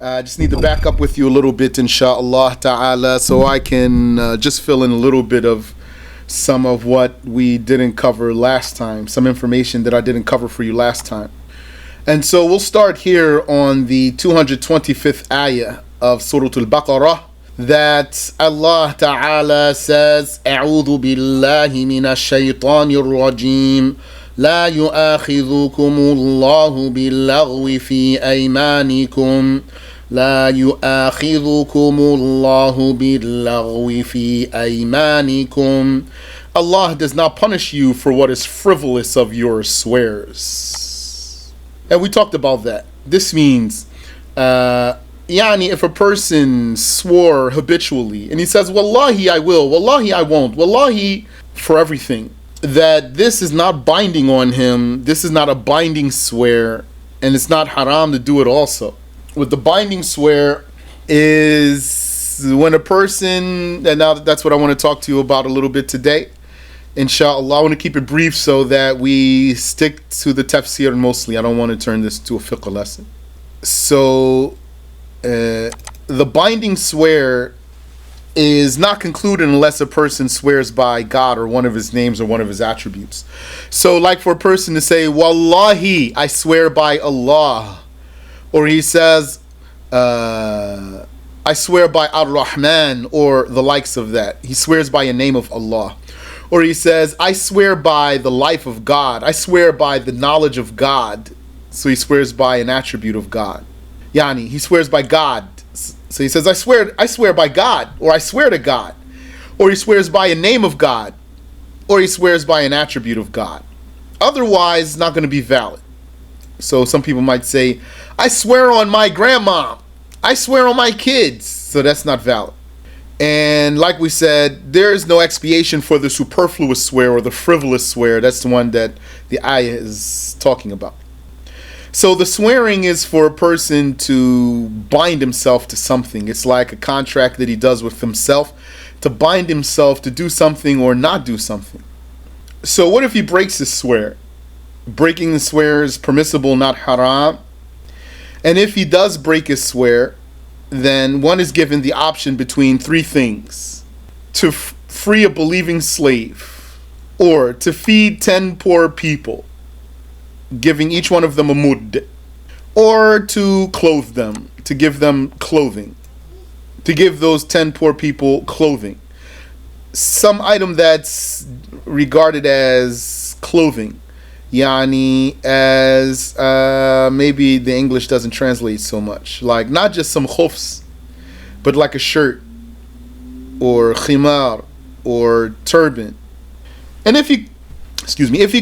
I just need to back up with you a little bit, inshallah ta'ala, so I can just fill in a little bit of some of what we didn't cover last time, some information that I didn't cover for you last time. And so we'll start here on the 225th ayah of Surat Al-Baqarah, that Allah Ta'ala says, أعوذ بالله من الشيطان الرجيم لا يؤاخذكم الله باللغو في أيمانكم لا يؤاخذكم الله باللغو في أيمانكم. Allah does not punish you for what is frivolous of your swears. And we talked about that. This means if a person swore habitually and he says, Wallahi I will, Wallahi I won't, Wallahi for everything, that this is not binding on him, this is not a binding swear, and it's not haram to do it also. What the binding swear is when a person, and now that's what I want to talk to you about a little bit today. Inshallah, I want to keep it brief so that we stick to the tafsir mostly. I don't want to turn this to a fiqh lesson. So, the binding swear is not concluded unless a person swears by God or one of his names or one of his attributes. So, like for a person to say, Wallahi, I swear by Allah. Or he says, I swear by Ar-Rahman, or the likes of that. He swears by a name of Allah. Or he says, I swear by the life of God. I swear by the knowledge of God. So he swears by an attribute of God. He swears by God. So he says, I swear by God, or I swear to God. Or he swears by a name of God, or he swears by an attribute of God. Otherwise, it's not going to be valid. So some people might say, I swear on my grandma, I swear on my kids. So that's not valid. And like we said, there is no expiation for the superfluous swear or the frivolous swear. That's the one that the ayah is talking about. So the swearing is for a person to bind himself to something. It's like a contract that he does with himself to bind himself to do something or not do something. So what if he breaks his swear? Breaking the swear is permissible, not haram. And if he does break his swear, then one is given the option between three things: to free a believing slave, or to feed 10 poor people, giving each one of them a mudd, or to clothe them, to give them clothing, to give those 10 poor people clothing. Some item that's regarded as clothing, as maybe the English doesn't translate so much, like not just some khufs, but like a shirt or khimar or turban. And if he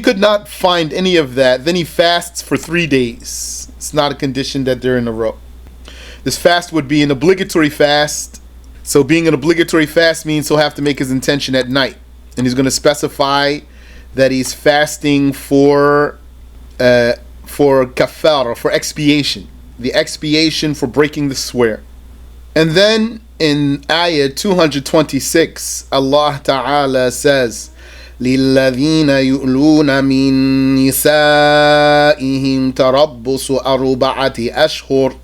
could not find any of that, then he fasts for 3 days. It's not a condition that they're in a row. This fast would be an obligatory fast. So being an obligatory fast means he'll have to make his intention at night, and he's going to specify that he's fasting for kafara, for expiation, the expiation for breaking the swear. And then in ayah 226, Allah Ta'ala says, لِلَّذِينَ يُؤْلُونَ مِن نِسَائِهِمْ تَرَبُّصُ أَرْبَعَةِ أَشْهُرٍ.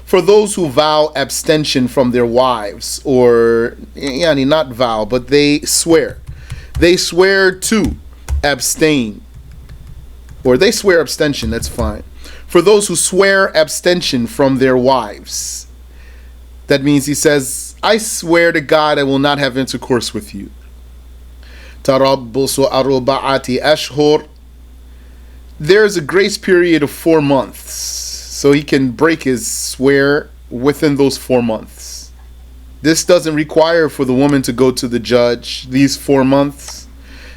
For those who vow abstention from their wives, or not vow, but they swear. They swear to abstain, or they swear abstention, that's fine. For those who swear abstention from their wives, that means he says, I swear to God I will not have intercourse with you. Tarabbusu arba'ati ashhur. There's a grace period of 4 months, so he can break his swear within those 4 months. This doesn't require for the woman to go to the judge. These 4 months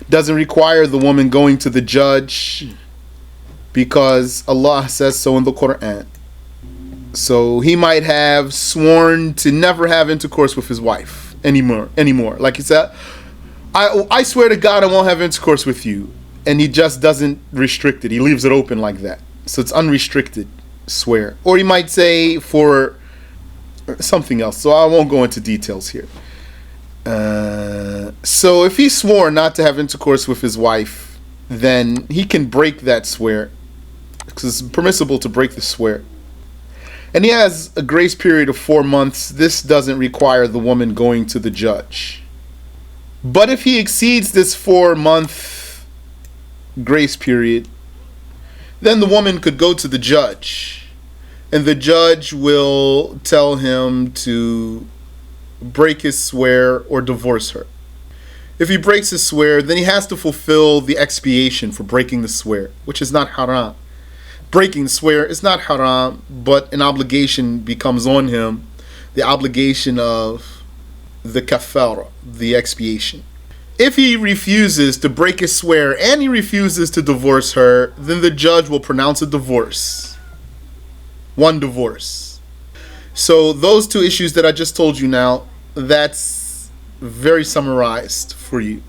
doesn't require the woman going to the judge, because Allah says so in the Quran. So he might have sworn to never have intercourse with his wife anymore. Like he said, I swear to God I won't have intercourse with you. And he just doesn't restrict it. He leaves it open like that. So it's unrestricted swear. Or he might say for something else. So I won't go into details here. So if he swore not to have intercourse with his wife, then he can break that swear, because it's permissible to break the swear. and he has a grace period of 4 months, this doesn't require the woman going to the judge. But if he exceeds this 4-month grace period, then the woman could go to the judge, and the judge will tell him to break his swear or divorce her. If he breaks his swear, then he has to fulfill the expiation for breaking the swear, which is not haram. Breaking the swear is not haram, but an obligation becomes on him, the obligation of the kafara, the expiation. If he refuses to break his swear and he refuses to divorce her, then the judge will pronounce a divorce. One divorce. So those two issues that I just told you now, that's very summarized for you,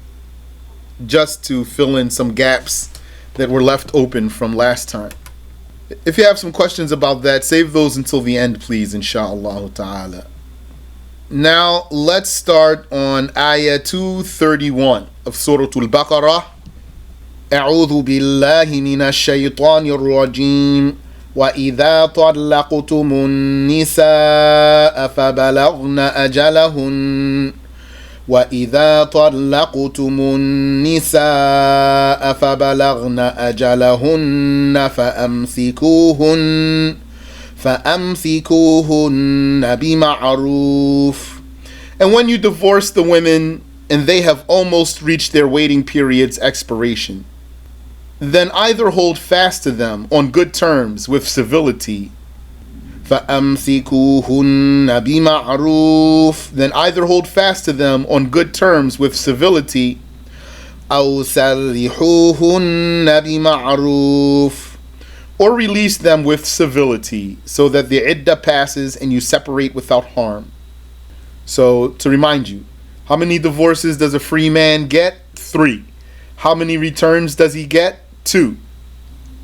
just to fill in some gaps that were left open from last time. If you have some questions about that, save those until the end, please, insha'Allah ta'ala. Now, let's start on ayah 231 of Surat Al-Baqarah. أعوذ بالله من الشيطان الرجيم وإذا طلقتم النساء فبلغن أجلهن وإذا طلقتم النساء فبلغن أجلهن فأمسكوهن بمعروف. And when you divorce the women and they have almost reached their waiting period's expiration, then either hold fast to them on good terms with civility. فَأَمْسِكُوهُنَّ بِمَعْرُوفٍ. Then either hold fast to them on good terms with civility. أَوْ سَرِّحُوهُنَّ بِمَعْرُوفٍ. Or release them with civility so that the iddah passes and you separate without harm. So, to remind you, how many divorces does a free man get? 3. How many returns does he get? 2.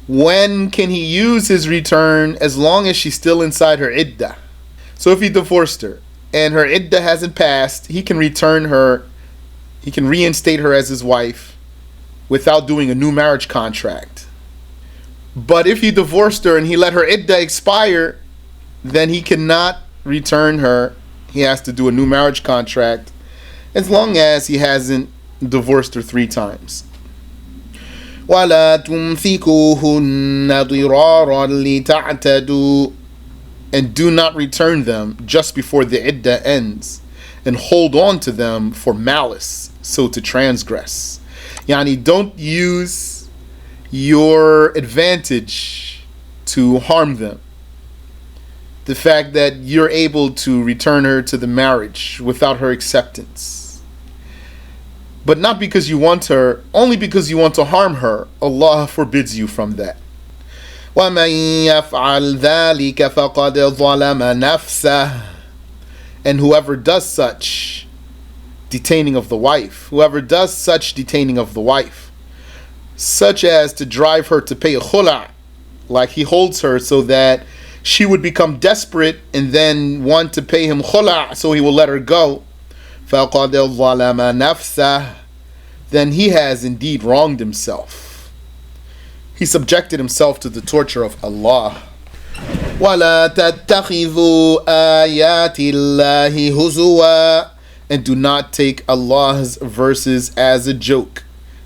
When can he use his return? As long as she's still inside her iddah. So if he divorced her and her iddah hasn't passed, he can return her, he can reinstate her as his wife without doing a new marriage contract. But if he divorced her and he let her iddah expire, then he cannot return her. He has to do a new marriage contract as long as he hasn't divorced her 3 times. وَلَا تُمْسِكُوهُنَّ ضِرَارًا لِتَعْتَدُوا. And do not return them just before the iddah ends, and hold on to them for malice, so to transgress. Yani, don't use your advantage to harm them. The fact that you're able to return her to the marriage without her acceptance, but not because you want her, only because you want to harm her, Allah forbids you from that. وَمَنْ يَفْعَلْ ذَلِكَ فَقَدْ ظَلَمَ نَفْسَهُ. And whoever does such detaining of the wife, such as to drive her to pay a khula', like he holds her so that she would become desperate and then want to pay him khula', so he will let her go. فَقَدْ ظَلَمَ نَفْسَهُ. Then he has indeed wronged himself. He subjected himself to the torture of Allah. وَلَا تَتَّخِذُوا آيَاتِ اللَّهِ هُزُوًا. And do not take Allah's verses as a joke.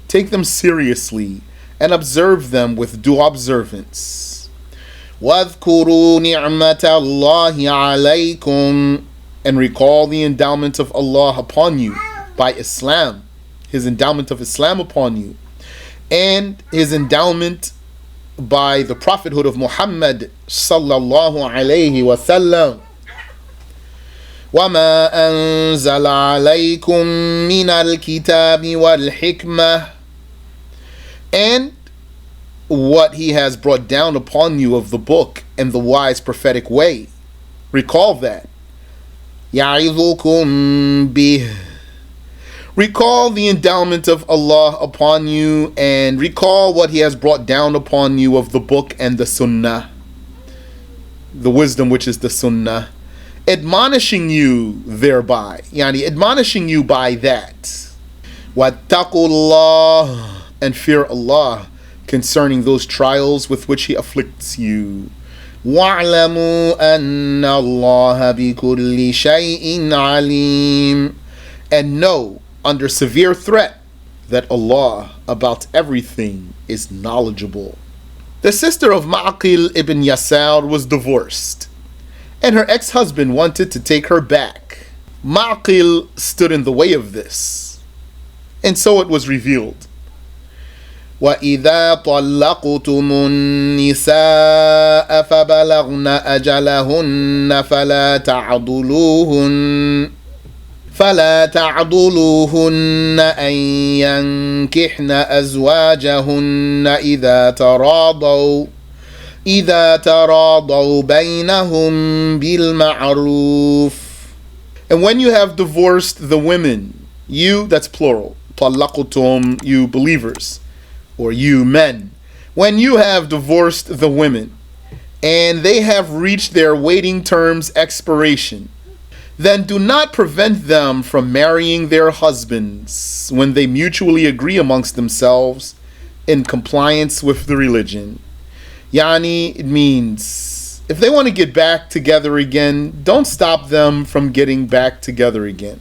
Take them seriously and observe them with due observance. وَاذْكُرُوا نِعْمَةَ اللَّهِ عَلَيْكُمْ. And recall the endowment of Allah upon you by Islam, His endowment of Islam upon you, and His endowment by the prophethood of Muhammad sallallahu alayhi wa sallam. وَمَا أَنزَلَ عَلَيْكُم مِّنَ الْكِتَابِ وَالْحِكْمَةِ. And what He has brought down upon you of the book and the wise prophetic way. Recall that. يَعِظُكُمْ بِهِ. Recall the endowment of Allah upon you, and recall what He has brought down upon you of the book and the sunnah, the wisdom which is the sunnah, admonishing you thereby, admonishing you by that. وَاتَّقُوا اللَّهِ. And fear Allah concerning those trials with which He afflicts you. وَاعْلَمُوا أَنَّ اللَّهَ بِكُلِّ شَيْءٍ عَلِيمٌ. And know, under severe threat, that Allah about everything is knowledgeable. The sister of Ma'qil ibn Yasar was divorced, and her ex-husband wanted to take her back. Ma'qil stood in the way of this, and so it was revealed. وَإِذَا طَلَّقْتُمُ النِّسَاءَ فَبَلَغْنَ أَجَلَهُنَّ فلا تعضلوهن أن ينكحن أزواجهن إذا تراضوا بينهم بالمعروف. And when you have divorced the women, you, that's plural, طلقتم, you believers, or you men, when you have divorced the women and they have reached their waiting term's expiration, then do not prevent them from marrying their husbands when they mutually agree amongst themselves in compliance with the religion. Yani, it means if they want to get back together again, don't stop them from getting back together again.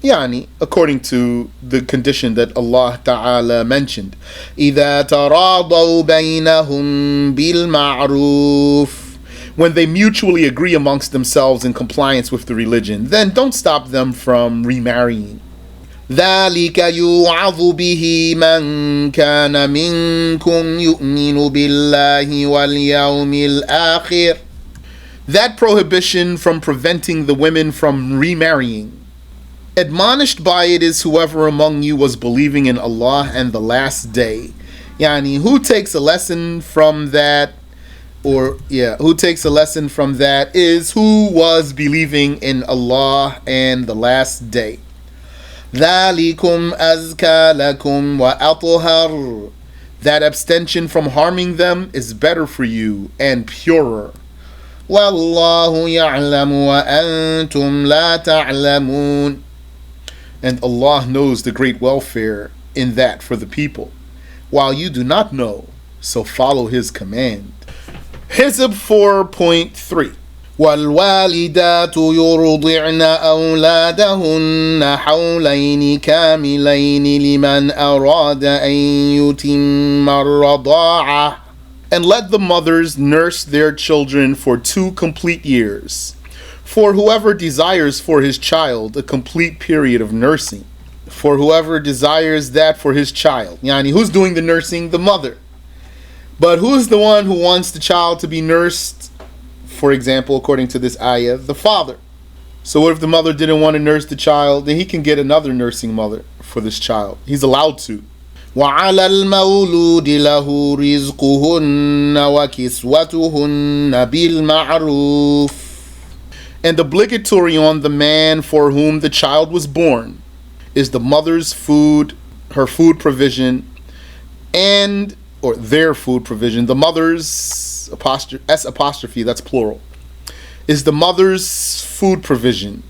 Yani, according to the condition that Allah Ta'ala mentioned. إِذَا تَرَاضَوْا بَيْنَهُمْ بِالْمَعْرُوفِ. When they mutually agree amongst themselves in compliance with the religion, then don't stop them from remarrying. ذَلِكَ يُوعَظُ بِهِ مَنْ كَانَ مِنْكُمْ يُؤْمِنُ بِاللَّهِ وَالْيَوْمِ الْآخِرِ. That prohibition from preventing the women from remarrying, admonished by it is whoever among you was believing in Allah and the last day. Yani, who takes a lesson from that? Who takes a lesson from that is who was believing in Allah and the last day. ذَلِكُمْ أَزْكَى لَكُمْ وَأَطْهَرُ. That abstention from harming them is better for you and purer. وَاللَّهُ يَعْلَمُ وَأَنْتُمْ لَا تَعْلَمُونَ. And Allah knows the great welfare in that for the people, while you do not know, so follow His command. Hizb 4.3. وَالْوَالِدَاتُ يُرْضِعْنَ أَوْلَادَهُنَّ حَوْلَيْنِ كَامِلَيْنِ لِمَنْ أَرَادَ أَنْ يُتِمَّ الرَّضَاعَةَ. And let the mothers nurse their children for 2 complete years, for whoever desires for his child a complete period of nursing. For whoever desires that for his child. Yani, who's doing the nursing? The mother. But who's the one who wants the child to be nursed? For example, according to this ayah, the father. So what if the mother didn't want to nurse the child? Then he can get another nursing mother for this child. He's allowed to. وَعَلَى الْمَوْلُودِ لَهُ رِزْقُهُنَّ وَكِسْوَتُهُنَّ بِالْمَعْرُوفِ. And obligatory on the man for whom the child was born is the mother's food, her food provision, and or their food provision. The mother's apostrophe, that's plural, is the mother's food provision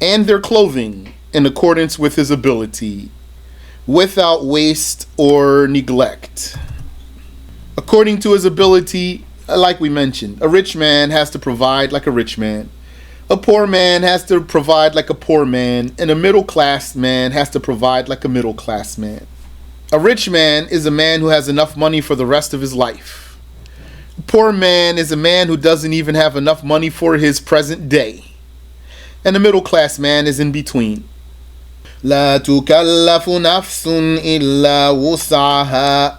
and their clothing in accordance with his ability, without waste or neglect. According to his ability, like we mentioned, a rich man has to provide like a rich man. A poor man has to provide like a poor man, and a middle class man has to provide like a middle class man. A rich man is a man who has enough money for the rest of his life. A poor man is a man who doesn't even have enough money for his present day. And a middle class man is in between. لا تكلف نفس إلا وسعها.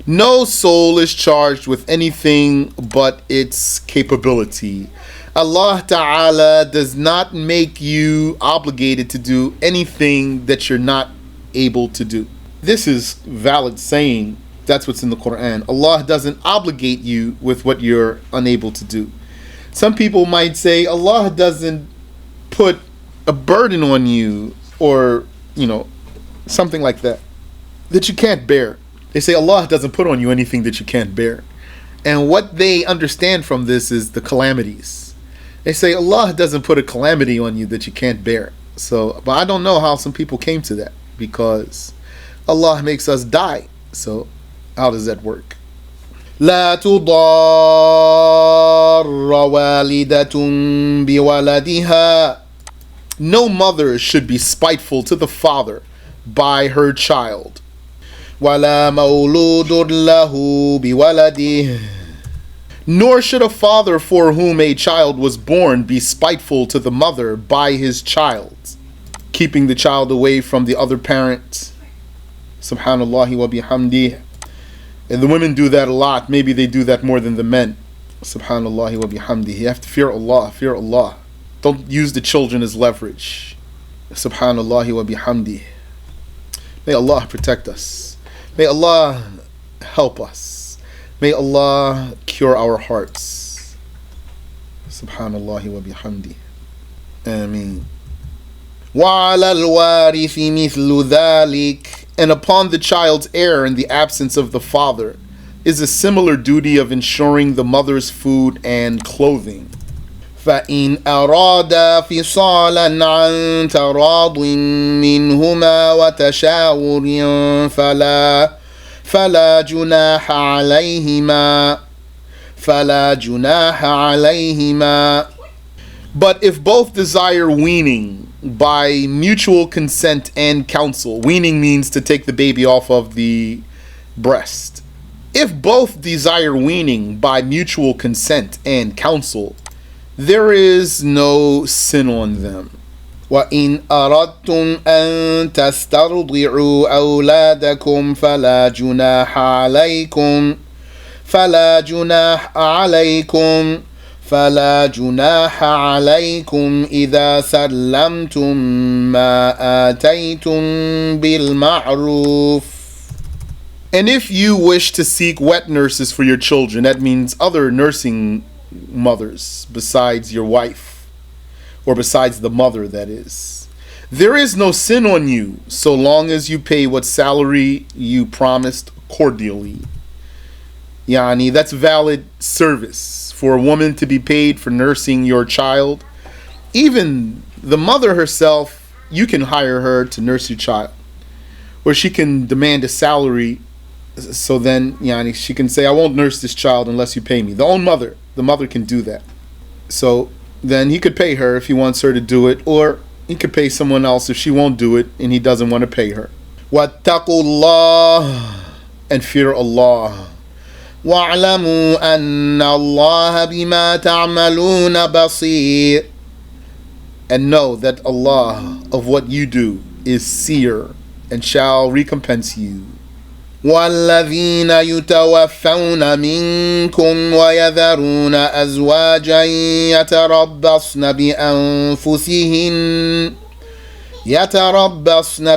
No soul is charged with anything but its capability. Allah Ta'ala does not make you obligated to do anything that you're not able to do. This is valid saying. That's what's in the Quran. Allah doesn't obligate you with what you're unable to do. Some people might say Allah doesn't put a burden on you, or something like that you can't bear. They say Allah doesn't put on you anything that you can't bear. And what they understand from this is the calamities. They say Allah doesn't put a calamity on you that you can't bear. But I don't know how some people came to that, because Allah makes us die. So how does that work? لا تضار والدة بولدها. No mother should be spiteful to the father by her child. ولا مولود له بولده. Nor should a father for whom a child was born be spiteful to the mother by his child, keeping the child away from the other parent. Subhanallah wa bihamdih. And the women do that a lot. Maybe they do that more than the men. Subhanallah wa bihamdih. You have to fear Allah, fear Allah. Don't use the children as leverage. Subhanallah wa bihamdih. May Allah protect us. May Allah help us. May Allah cure our hearts. Subhanallah wa bihamdi. Ameen. وَعَلَى الْوَارِثِ مِثْلُ ذَلِكَ. And upon the child's heir in the absence of the father is a similar duty of ensuring the mother's food and clothing. فَإِنْ أَرَادَ فِصَالًا عَنْ تَرَاضٍ مِّنْهُمَا وَتَشَاوُرٍ فلا جناح عليهما. But if both desire weaning by mutual consent and counsel, weaning means to take the baby off of the breast. If both desire weaning by mutual consent and counsel, there is no sin on them. وَإِنْ أَرَدْتُمْ أَن تَسْتَرْضِعُوا أَوْلَادَكُمْ فَلَا جُنَاحَ عَلَيْكُمْ إِذَا سَلَّمْتُمْ مَا آتَيْتُمْ بِالْمَعْرُوفِ. And if you wish to seek wet nurses for your children, that means other nursing mothers besides your wife, or besides the mother, that is. There is no sin on you so long as you pay what salary you promised cordially. Yani, that's valid service for a woman to be paid for nursing your child. Even the mother herself, you can hire her to nurse your child, or she can demand a salary. So then, yani, she can say, I won't nurse this child unless you pay me. The mother can do that. So then he could pay her if he wants her to do it, or he could pay someone else if she won't do it and he doesn't want to pay her. وَاتَّقُوا اللَّهَ. And fear Allah. وَاعْلَمُوا أَنَّ اللَّهَ بِمَا تَعْمَلُونَ بَصِيرٌ. And know that Allah of what you do is seer and shall recompense you. وَالَّذِينَ يُتَوَفَّوْنَ مِنكُمْ وَيَذَرُونَ أَزْوَاجًا يَتَرَبَّصْنَ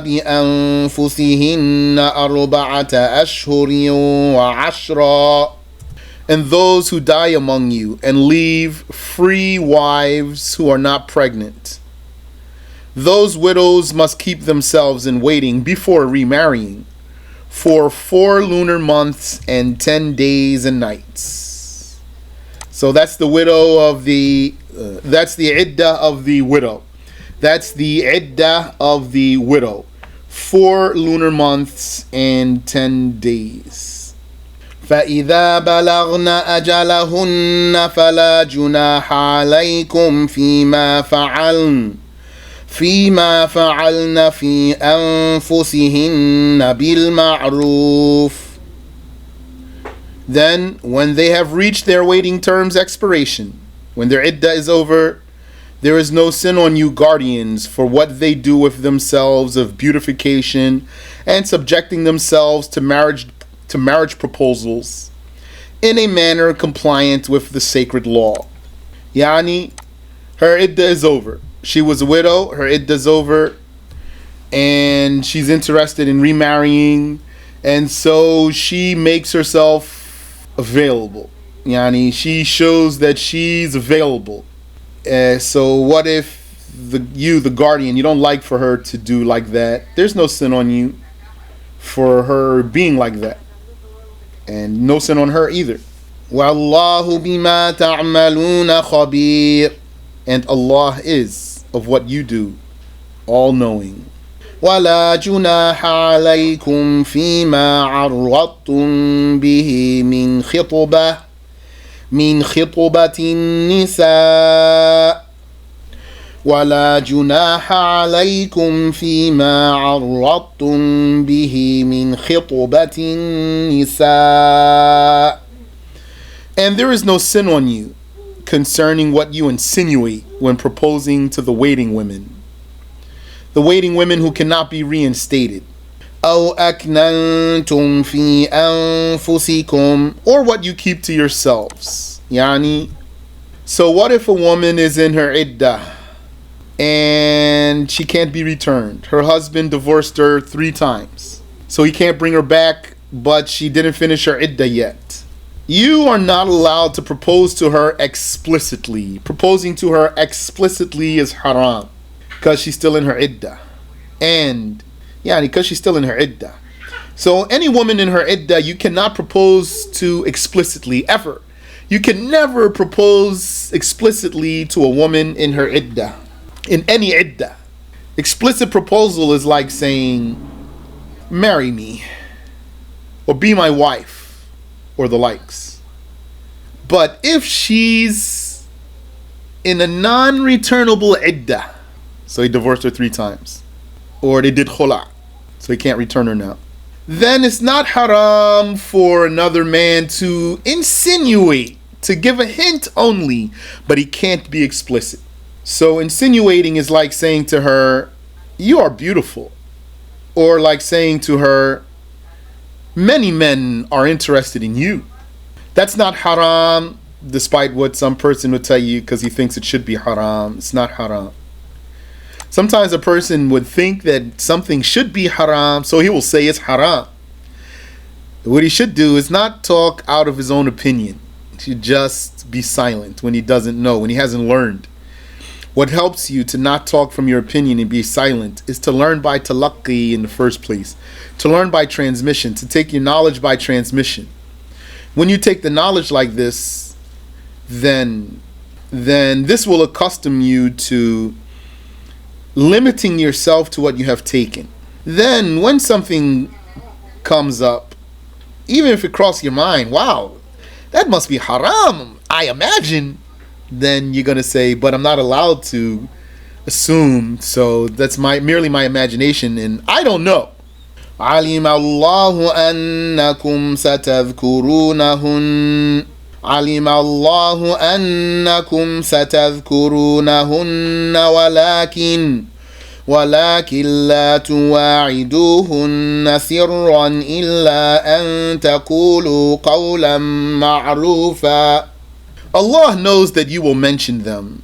بِأَنفُسِهِنَّ أَرْبَعَةَ أَشْهُرٍ وَعَشْرًا. And those who die among you and leave free wives who are not pregnant, those widows must keep themselves in waiting before remarrying for 4 lunar months and 10 days and nights. So that's the widow of that's the iddah of the widow. That's the iddah of the widow. 4 lunar months and 10 days. فَإِذَا بَلَغْنَ أَجَلَهُنَّ فَلَا جُنَاحَ عَلَيْكُمْ فيما فعلن في أنفسهن بالمعروف. Then, when they have reached their waiting term's expiration, when their iddah is over, there is no sin on you, guardians, for what they do with themselves of beautification and subjecting themselves to marriage proposals in a manner compliant with the sacred law. Yani, her iddah is over. She was a widow, her iddah's over, and she's interested in remarrying, and so she makes herself available. Yani, she shows that she's available. So what if the guardian, you don't like for her to do like that? There's no sin on you for her being like that, and no sin on her either. وَاللَّهُ بِمَا تَعْمَلُونَ خَبِيرٌ. And Allah is of what you do all knowing. ولا جناح عليكم فيما عرضتم به من خطبة النساء ولا جناح عليكم فيما عرضتم به من خطبة النساء. And there is no sin on you concerning what you insinuate when proposing to the waiting women. The waiting women who cannot be reinstated. أو أكننتم في أنفسكم, or what you keep to yourselves. Yani, so what if a woman is in her iddah and she can't be returned? Her husband divorced her 3 times, so he can't bring her back, but she didn't finish her iddah yet. You are not allowed to propose to her explicitly. Proposing to her explicitly is haram because she's still in her iddah. And because she's still in her iddah. So any woman in her iddah, you cannot propose to explicitly, ever. You can never propose explicitly to a woman in her iddah, in any iddah. Explicit proposal is like saying, marry me, or be my wife, or the likes. But if she's in a non-returnable iddah, so he divorced her 3 times, or they did khula, so he can't return her now, then it's not haram for another man to insinuate, to give a hint only, but he can't be explicit. So insinuating is like saying to her, you are beautiful, or like saying to her, many men are interested in you. That's not haram, despite what some person would tell you because he thinks it should be haram. It's not haram. Sometimes a person would think that something should be haram, so he will say it's haram. What he should do is not talk out of his own opinion. He should just be silent when he doesn't know, when he hasn't learned. What helps you to not talk from your opinion and be silent is to learn by talaqqi in the first place, to learn by transmission, to take your knowledge by transmission. When you take the knowledge like this, then this will accustom you to limiting yourself to what you have taken. Then when something comes up, even if it crosses your mind, wow, that must be haram, I imagine, then you're going to say, but I'm not allowed to assume, so that's merely my imagination and I don't know. علم الله أنكم ستذكرونهن علم الله أنكم ستذكرونهن ولكن لا تواعدوهن سرا إلا أن تقولوا قولا معروفا. Allah knows that you will mention them.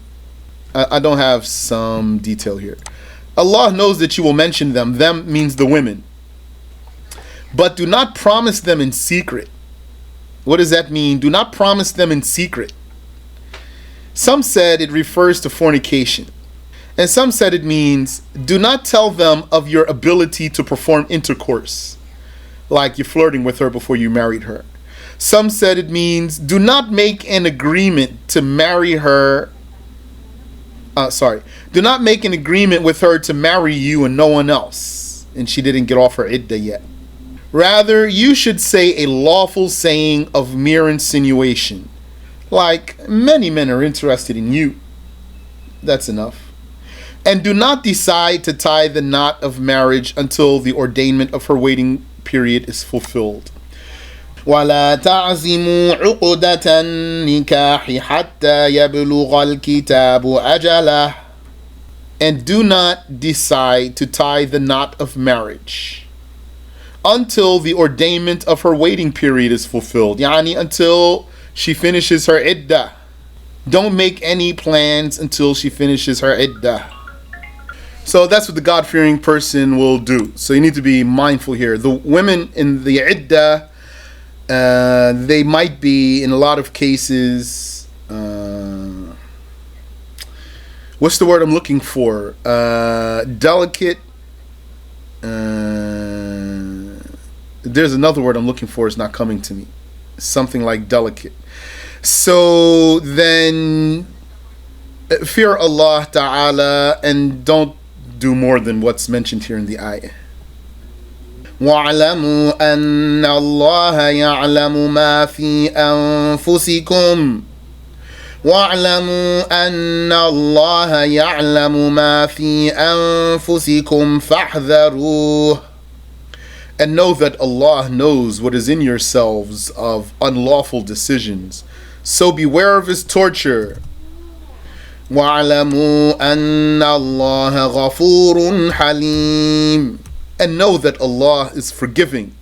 I don't have some detail here. Allah knows that you will mention them. Them means the women. But do not promise them in secret. What does that mean? Do not promise them in secret. Some said it refers to fornication. And some said it means do not tell them of your ability to perform intercourse, like you're flirting with her before you married her. Some said it means do not make an agreement to marry her. Do not make an agreement with her to marry you and no one else, and she didn't get off her iddah yet. Rather, you should say a lawful saying of mere insinuation, like many men are interested in you. That's enough. And do not decide to tie the knot of marriage until the ordainment of her waiting period is fulfilled. ولا تعزموا عقدة النكاح حتى يبلغ الكتاب أجله. And do not decide to tie the knot of marriage until the ordainment of her waiting period is fulfilled. Yani until she finishes her iddah. Don't make any plans until she finishes her iddah. So that's what the God-fearing person will do. So you need to be mindful here. The women in the iddah, they might be, in a lot of cases, what's the word I'm looking for? Delicate. There's another word I'm looking for, it's not coming to me. Something like delicate. So then fear Allah Ta'ala and don't do more than what's mentioned here in the ayah. وَاعْلَمُوا أَنَّ اللَّهَ يَعْلَمُ مَا فِي أَنفُسِكُمْ وَاعْلَمُوا أَنَّ اللَّهَ يَعْلَمُ مَا فِي أَنفُسِكُمْ فَاحْذَرُوهُ. And know that Allah knows what is in yourselves of unlawful decisions. So beware of His torture. وَاعْلَمُوا أَنَّ اللَّهَ غَفُورٌ حَلِيمٌ. And know that Allah is forgiving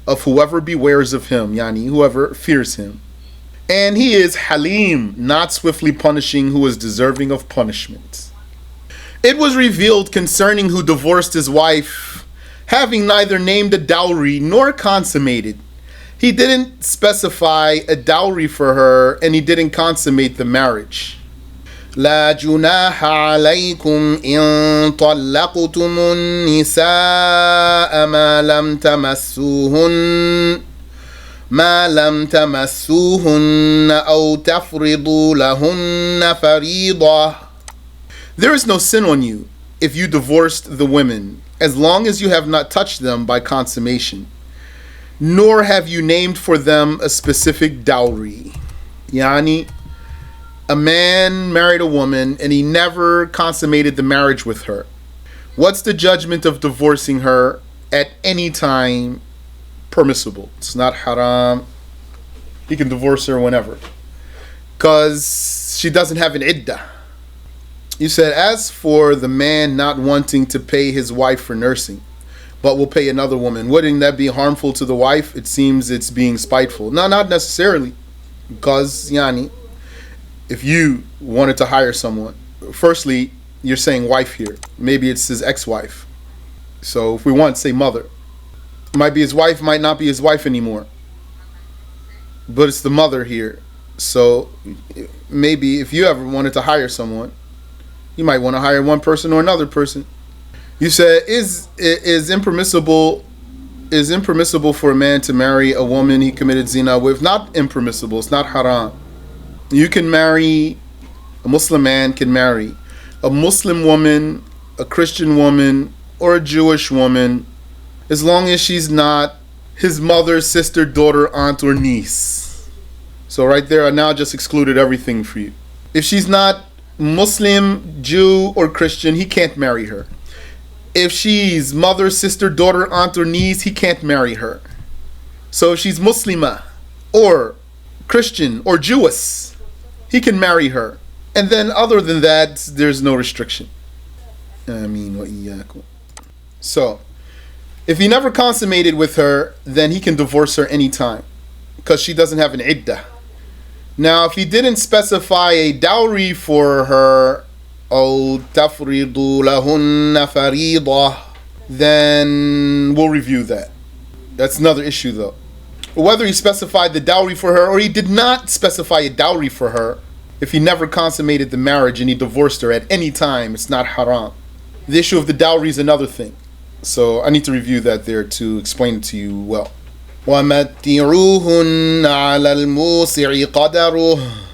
of whoever bewares of Him, yani whoever fears Him. And He is Halim, not swiftly punishing who is deserving of punishment. It was revealed concerning who divorced his wife, having neither named a dowry nor consummated. He didn't specify a dowry for her, and he didn't consummate the marriage. لا جناح عليكم إن طلقتم النساء ما لم تمسوهن أو تفرضوا لهن فريضة. There is no sin on you if you divorced the women, as long as you have not touched them by consummation, nor have you named for them a specific dowry. Yani, a man married a woman and he never consummated the marriage with her. What's the judgment of divorcing her at any time? Permissible. It's not haram. He can divorce her whenever, because she doesn't have an iddah. You said, as for the man not wanting to pay his wife for nursing, but will pay another woman, wouldn't that be harmful to the wife? It seems it's being spiteful. No, not necessarily, because yani, if you wanted to hire someone, firstly, you're saying wife here. Maybe it's his ex-wife. So if we want to say mother, might be his wife, might not be his wife anymore, but it's the mother here. So maybe if you ever wanted to hire someone, you might want to hire one person or another person. You said, is impermissible for a man to marry a woman he committed zina with? Not impermissible, it's not haram. You can marry, a Muslim man can marry a Muslim woman, a Christian woman, or a Jewish woman, as long as she's not his mother, sister, daughter, aunt, or niece. So right there, I now just excluded everything for you. If she's not Muslim, Jew, or Christian, he can't marry her. If she's mother, sister, daughter, aunt, or niece, he can't marry her. So if she's Muslimah, or Christian, or Jewess, he can marry her. And then other than that, there's no restriction. So, if he never consummated with her, then he can divorce her anytime, because she doesn't have an iddah. Now, if he didn't specify a dowry for her, أو تفرضوا لهن فريضة, then we'll review that. That's another issue though. Whether he specified the dowry for her or he did not specify a dowry for her, if he never consummated the marriage and he divorced her at any time, it's not haram. The issue of the dowry is another thing. So I need to review that there to explain it to you well. وَمَتِّعُوهُنَّ عَلَى الْمُوسِعِ قَدَرُهُ.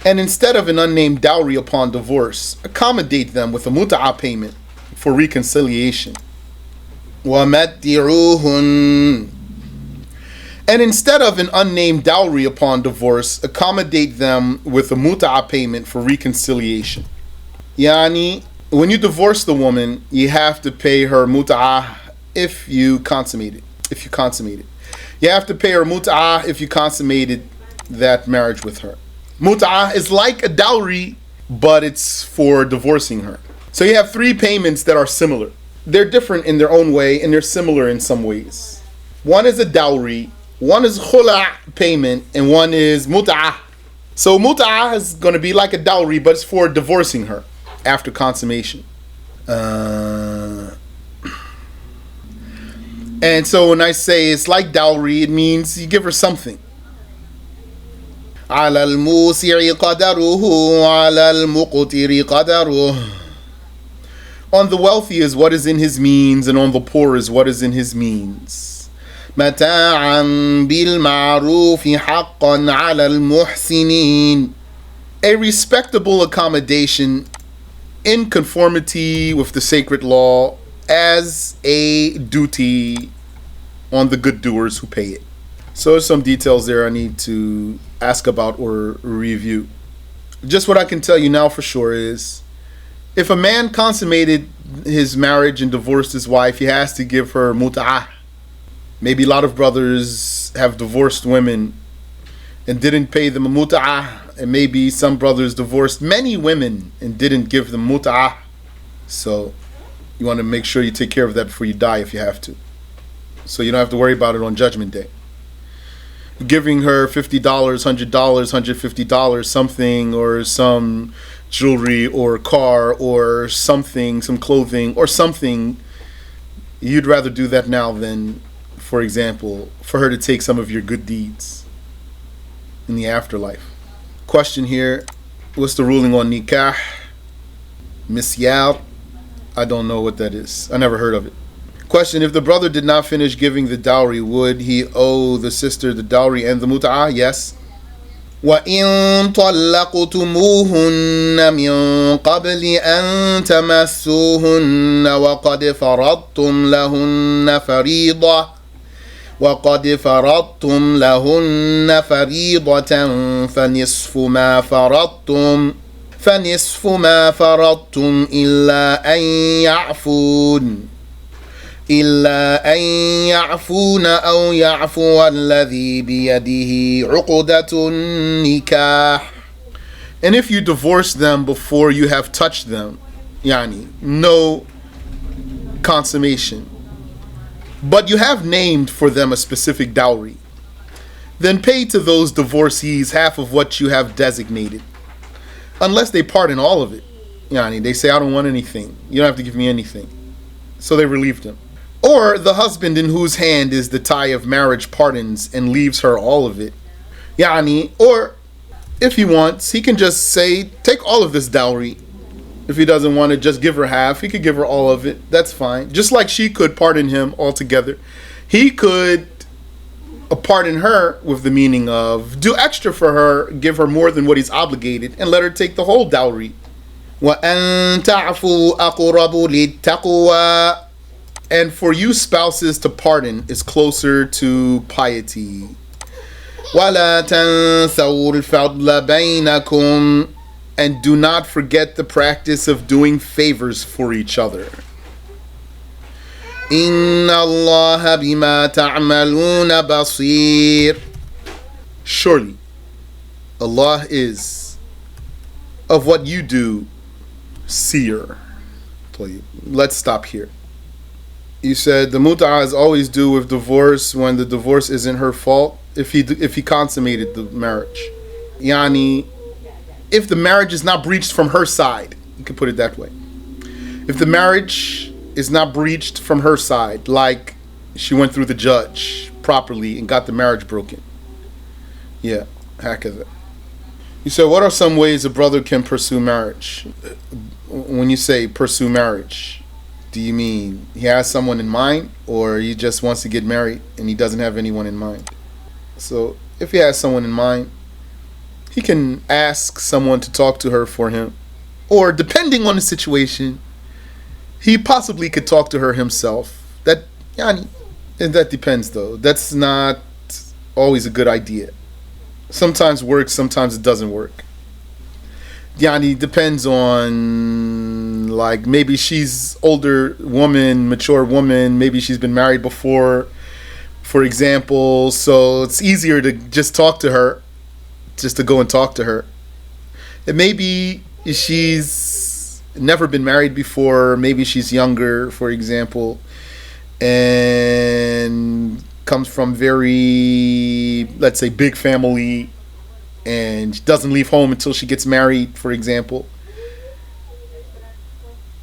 And instead of an unnamed dowry upon divorce, accommodate them with a mut'ah payment for reconciliation. وَمَتِّعُوهُنَّ. And instead of an unnamed dowry upon divorce, accommodate them with a mut'ah payment for reconciliation. Yani, when you divorce the woman, you have to pay her mut'ah if you consummate it. You have to pay her mut'ah if you consummated that marriage with her. Mut'ah is like a dowry, but it's for divorcing her. So you have three payments that are similar. They're different in their own way, and they're similar in some ways. One is a dowry, one is khula' payment, and one is mut'ah. So mut'ah is going to be like a dowry, but it's for divorcing her after consummation. And so when I say it's like dowry, it means you give her something. على الموسع قدره وعلى المقتر قدره. On the wealthy is what is in his means, and on the poor is what is in his means. متاعا بالمعروف حقا على المحسنين. A respectable accommodation in conformity with the sacred law as a duty on the good doers who pay it. So there's some details there I need to ask about or review. Just what I can tell you now for sure is, if a man consummated his marriage and divorced his wife, he has to give her mut'ah. Maybe a lot of brothers have divorced women and didn't pay them a mut'ah, and maybe some brothers divorced many women and didn't give them mut'ah. So you want to make sure you take care of that before you die if you have to, so you don't have to worry about it on Judgment Day. Giving her $50, $100, $150, something, or some jewelry or car or something, some clothing or something, you'd rather do that now than, for example, for her to take some of your good deeds in the afterlife. Question here: what's the ruling on nikah? Misyal? I don't know what that is. I never heard of it. Question: if the brother did not finish giving the dowry, would he owe the sister the dowry and the mut'ah? Yes. وَإِن طَلَّقْتُمُوهُنَّ مِن قَبْلِ أَن تَمَسُّوهُنَّ وَقَدْ فَرَضْتُمْ لَهُنَّ فَرِيضَةً فَنِصْفُ مَا فَرَضْتُمْ إلا أن يعفون أو يعفو الذي بيده عقدة النكاح. And if you divorce them before you have touched them, no consummation, but you have named for them a specific dowry, then pay to those divorcees half of what you have designated, unless they pardon all of it. They say, I don't want anything, you don't have to give me anything. So they relieved him. Or the husband in whose hand is the tie of marriage pardons and leaves her all of it. Or if he wants, he can just say, take all of this dowry. If he doesn't want to just give her half, he could give her all of it. That's fine. Just like she could pardon him altogether, he could pardon her with the meaning of do extra for her, give her more than what he's obligated, and let her take the whole dowry. وَأَن تَعْفُوا أَقْرَبُ لِلتَّقْوَى. And for you spouses to pardon is closer to piety. وَلَا تَنْسَوُا الْفَضْلَ بَيْنَكُمْ. And do not forget the practice of doing favors for each other. إِنَّ اللَّهَ بِمَا تَعْمَلُونَ بَصِيرٌ. Surely Allah is of what you do seer. Let's stop here. You said the mut'ah is always due with divorce when the divorce isn't her fault, if he consummated the marriage. If the marriage is not breached from her side, you can put it that way. If the marriage is not breached from her side, like she went through the judge properly and got the marriage broken. Hakadha. You said, what are some ways a brother can pursue marriage? When you say pursue marriage, do you mean he has someone in mind, or he just wants to get married and he doesn't have anyone in mind? So if he has someone in mind, he can ask someone to talk to her for him, or depending on the situation, he possibly could talk to her himself. That depends though. That's not always a good idea. Sometimes works, sometimes it doesn't work. Depends on, like, maybe she's older woman, mature woman, maybe she's been married before, for example, so it's easier to just talk to her, just to go and talk to her. And maybe she's never been married before, maybe she's younger, for example, and comes from very, let's say, big family, and doesn't leave home until she gets married, for example.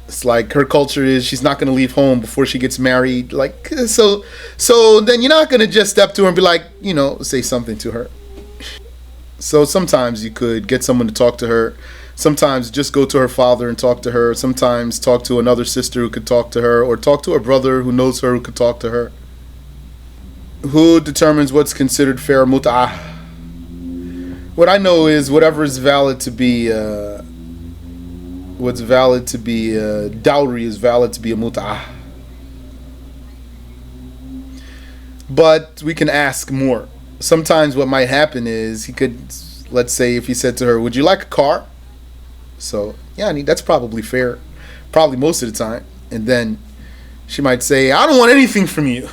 It's like her culture is she's not going to leave home before she gets married. Like, so then you're not going to just step to her and be like, say something to her. So sometimes you could get someone to talk to her. Sometimes just go to her father and talk to her. Sometimes talk to another sister who could talk to her, or talk to her brother who knows her who could talk to her. Who determines what's considered fair mut'ah? What I know is whatever is valid to be what's valid to be a dowry is valid to be a mut'ah. But we can ask more. Sometimes what might happen is he could, let's say if he said to her, would you like a car? So, yeah, I mean, that's probably fair. Probably most of the time. And then she might say, I don't want anything from you.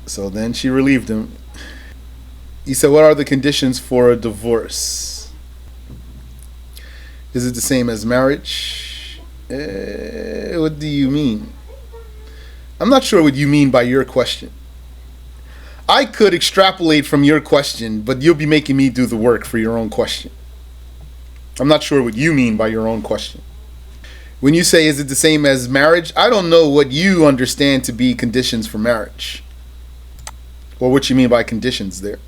So then she relieved him. He said, what are the conditions for a divorce? Is it the same as marriage? What do you mean? I'm not sure what you mean by your question. I could extrapolate from your question, but you'll be making me do the work for your own question. I'm not sure what you mean by your own question. When you say, is it the same as marriage? I don't know what you understand to be conditions for marriage. Or what you mean by conditions there.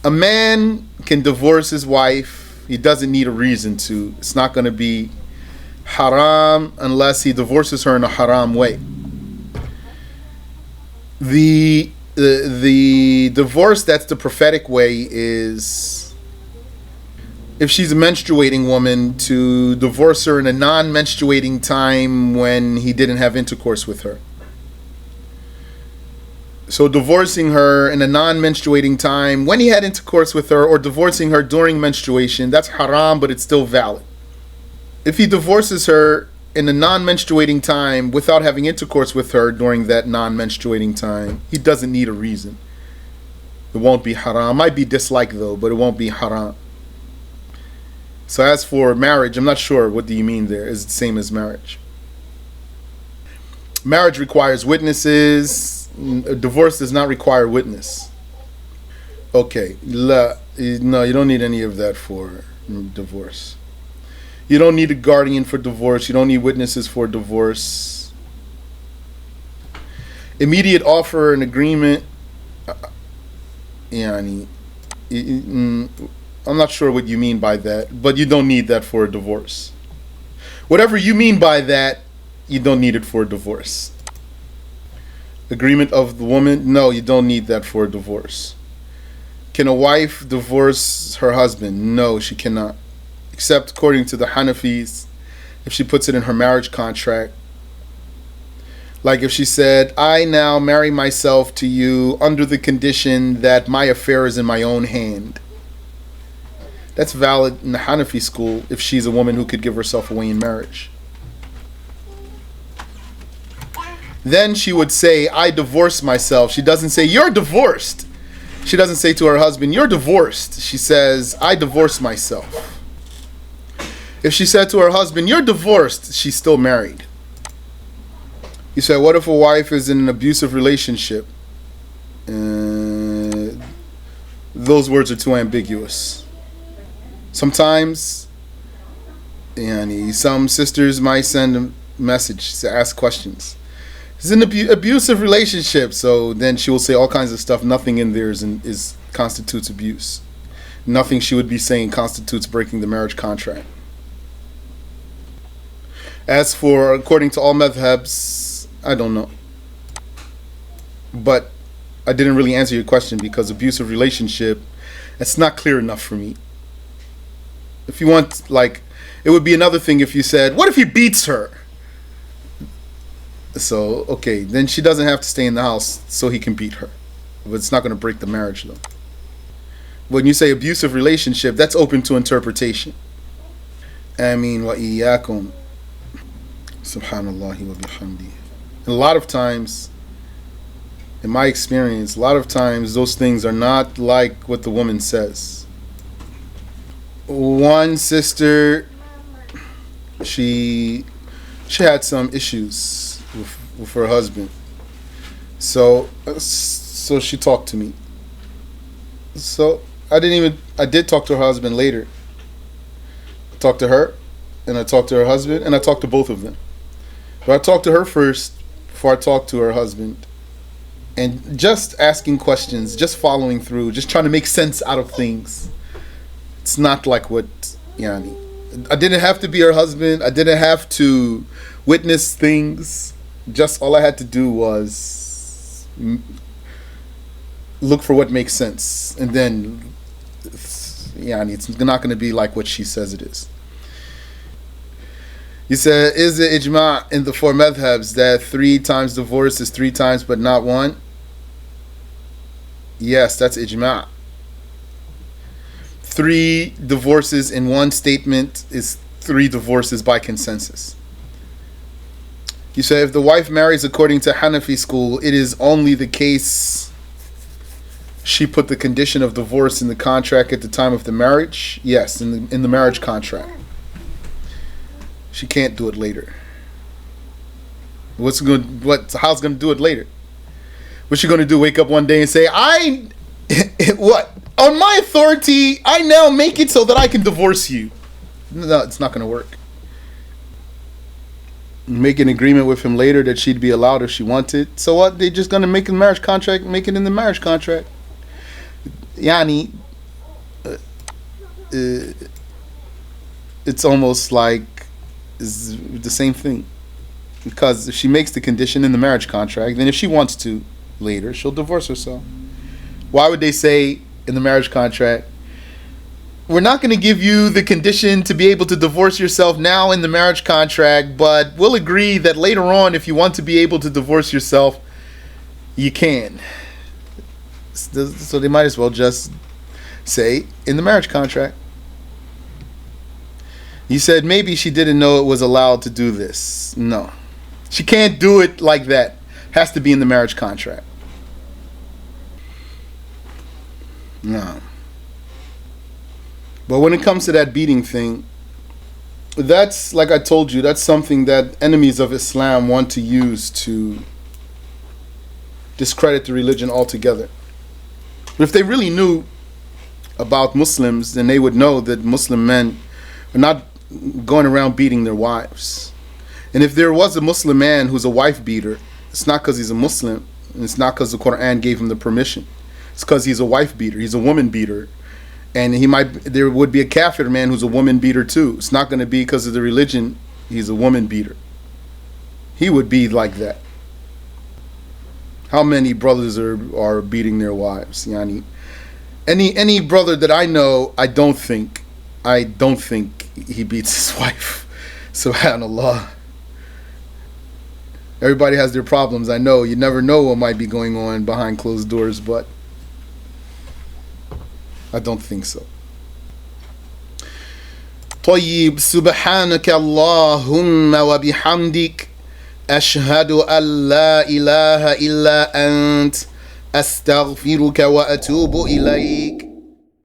A man can divorce his wife. He doesn't need a reason to. It's not going to be haram unless he divorces her in a haram way. The divorce that's the prophetic way is if she's a menstruating woman, to divorce her in a non-menstruating time when he didn't have intercourse with her. So divorcing her in a non-menstruating time when he had intercourse with her, or divorcing her during menstruation, that's haram, but it's still valid. If he divorces her in a non-menstruating time without having intercourse with her during that non-menstruating time, he doesn't need a reason. It won't be haram. Might be disliked though, but it won't be haram. So as for marriage, I'm not sure what do you mean there. Is it the same as marriage? Marriage requires witnesses. A divorce does not require witness. Okay. No, you don't need any of that for divorce. You don't need a guardian for divorce. You don't need witnesses for divorce. Immediate offer and agreement. I'm not sure what you mean by that, but you don't need that for a divorce. Whatever you mean by that, you don't need it for a divorce. Agreement of the woman? No, you don't need that for a divorce. Can a wife divorce her husband? No, she cannot. Except according to the Hanafis, if she puts it in her marriage contract. Like if she said, I now marry myself to you under the condition that my affair is in my own hand. That's valid in the Hanafi school if she's a woman who could give herself away in marriage. Then she would say, I divorce myself. She doesn't say, you're divorced. She doesn't say to her husband, you're divorced. She says, I divorce myself. If she said to her husband, you're divorced, she's still married. You said, what if a wife is in an abusive relationship? Those words are too ambiguous. Sometimes, some sisters might send a message to ask questions. It's an abusive relationship, so then she will say all kinds of stuff. Nothing in there constitutes abuse. Nothing she would be saying constitutes breaking the marriage contract. As for, according to all madhabs, I don't know. But I didn't really answer your question because abusive relationship, it's not clear enough for me. If you want, it would be another thing if you said, what if he beats her? So, okay, then she doesn't have to stay in the house so he can beat her. But it's not going to break the marriage though. When you say abusive relationship, that's open to interpretation. Ameen wa iyyakum. Subhanallah wa bihamdi. A lot of times, in my experience, those things are not like what the woman says. One sister, she had some issues with her husband. So she talked to me. So I did talk to her husband later. I talked to her, and I talked to her husband, and I talked to both of them. But I talked to her first before I talked to her husband. And just asking questions, just following through, just trying to make sense out of things. It's not like what, I didn't have to be her husband. I didn't have to witness things. Just all I had to do was look for what makes sense. And then, it's not going to be like what she says it is. You said, is it ijma' in the four madhabs that 3 times divorce is 3 times but not 1? Yes, that's ijma'. 3 divorces in one statement is 3 divorces by consensus. You say if the wife marries according to Hanafi school, it is only the case she put the condition of divorce in the contract at the time of the marriage. Yes, in the marriage contract. She can't do it later. How's gonna do it later? What's she gonna do? Wake up one day and say, what? On my authority, I now make it so that I can divorce you. No, it's not gonna work. Make an agreement with him later that she'd be allowed if she wanted. So what? They're just gonna make a marriage contract, make it in the marriage contract. Yani, it's almost like it's the same thing. Because if she makes the condition in the marriage contract, then if she wants to later, she'll divorce herself. Why would they say in the marriage contract, we're not going to give you the condition to be able to divorce yourself now in the marriage contract, but we'll agree that later on, if you want to be able to divorce yourself, you can. So they might as well just say in the marriage contract. You said maybe she didn't know it was allowed to do this. No. She can't do it like that. Has to be in the marriage contract. No. But when it comes to that beating thing, that's, like I told you, that's something that enemies of Islam want to use to discredit the religion altogether. But if they really knew about Muslims, then they would know that Muslim men are not going around beating their wives. And if there was a Muslim man who's a wife beater, it's not because he's a Muslim, and it's not because the Quran gave him the permission. It's because he's a wife beater, he's a woman beater. And there would be a kafir man who's a woman beater too. It's not going to be because of the religion, he's a woman beater. He would be like that. How many brothers are beating their wives? Yani, any brother that I know, I don't think he beats his wife. Subhanallah. Everybody has their problems. I know. You never know what might be going on behind closed doors, but I don't think so. طيب سبحانك اللهم وبحمدك أشهد أن لا إله إلا أنت أستغفرك وأتوب إليك